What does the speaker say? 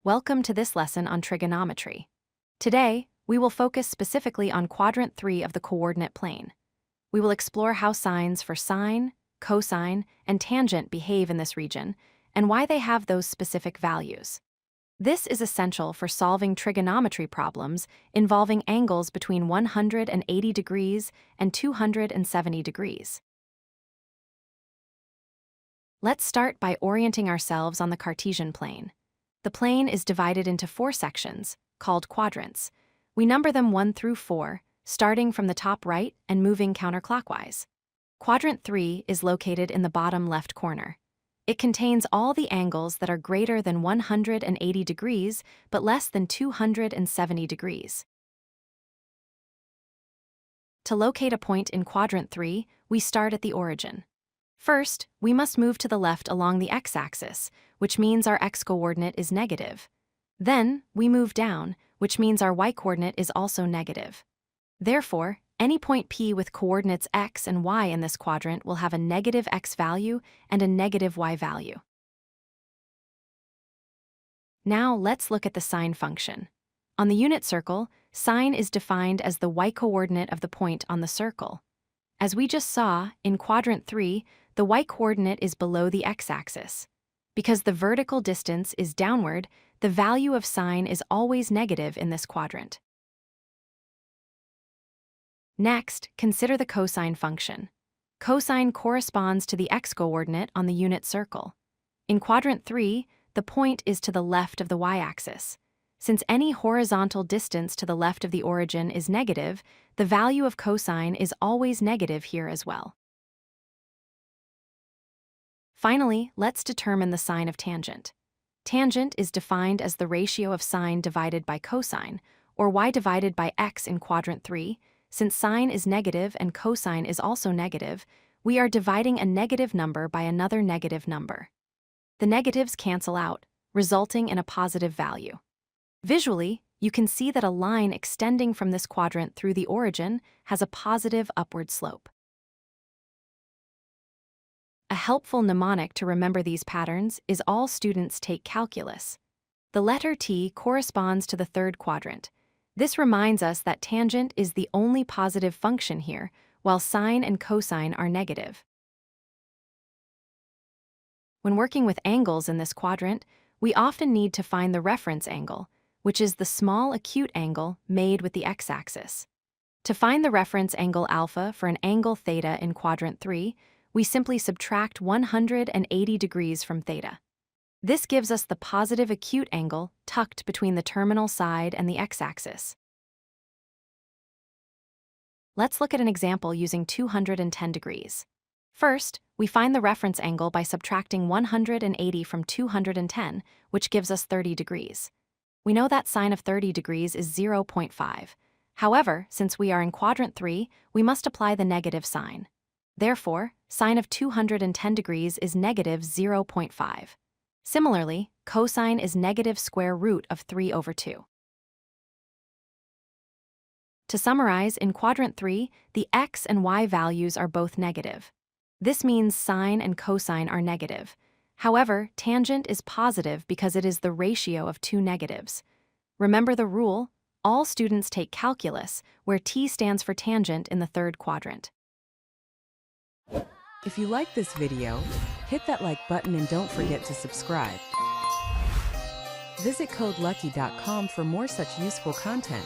Welcome to this lesson on trigonometry. Today, we will focus specifically on Quadrant 3 of the coordinate plane. We will explore how signs for sine, cosine, and tangent behave in this region, and why they have those specific values. This is essential for solving trigonometry problems involving angles between 180 degrees and 270 degrees. Let's start by orienting ourselves on the Cartesian plane. The plane is divided into 4 sections, called quadrants. We number them 1 through 4, starting from the top right and moving counterclockwise. Quadrant 3 is located in the bottom left corner. It contains all the angles that are greater than 180 degrees but less than 270 degrees. To locate a point in Quadrant 3, we start at the origin. First, we must move to the left along the x-axis, which means our x-coordinate is negative. Then, we move down, which means our y-coordinate is also negative. Therefore, any point P with coordinates x and y in this quadrant will have a negative x value and a negative y value. Now, let's look at the sine function. On the unit circle, sine is defined as the y-coordinate of the point on the circle. As we just saw, in Quadrant 3, the y-coordinate is below the x-axis. Because the vertical distance is downward, the value of sine is always negative in this quadrant. Next, consider the cosine function. Cosine corresponds to the x-coordinate on the unit circle. In Quadrant 3, the point is to the left of the y-axis. Since any horizontal distance to the left of the origin is negative, the value of cosine is always negative here as well. Finally, let's determine the sign of tangent. Tangent is defined as the ratio of sine divided by cosine, or y divided by x in Quadrant 3. Since sine is negative and cosine is also negative, we are dividing a negative number by another negative number. The negatives cancel out, resulting in a positive value. Visually, you can see that a line extending from this quadrant through the origin has a positive upward slope. A helpful mnemonic to remember these patterns is all students take calculus. The letter T corresponds to the third quadrant. This reminds us that tangent is the only positive function here, while sine and cosine are negative. When working with angles in this quadrant, we often need to find the reference angle, which is the small acute angle made with the x-axis. To find the reference angle alpha for an angle theta in Quadrant 3, we simply subtract 180 degrees from theta. This gives us the positive acute angle tucked between the terminal side and the x-axis. Let's look at an example using 210 degrees. First, we find the reference angle by subtracting 180 from 210, which gives us 30 degrees. We know that sine of 30 degrees is 0.5. However, since we are in Quadrant 3, we must apply the negative sign. Therefore, sine of 210 degrees is negative 0.5. Similarly, cosine is negative square root of 3 over 2. To summarize, in Quadrant 3, the x and y values are both negative. This means sine and cosine are negative. However, tangent is positive because it is the ratio of two negatives. Remember the rule: all students take calculus, where T stands for tangent in the third quadrant. If you like this video, hit that like button and don't forget to subscribe. Visit codelucky.com for more such useful content.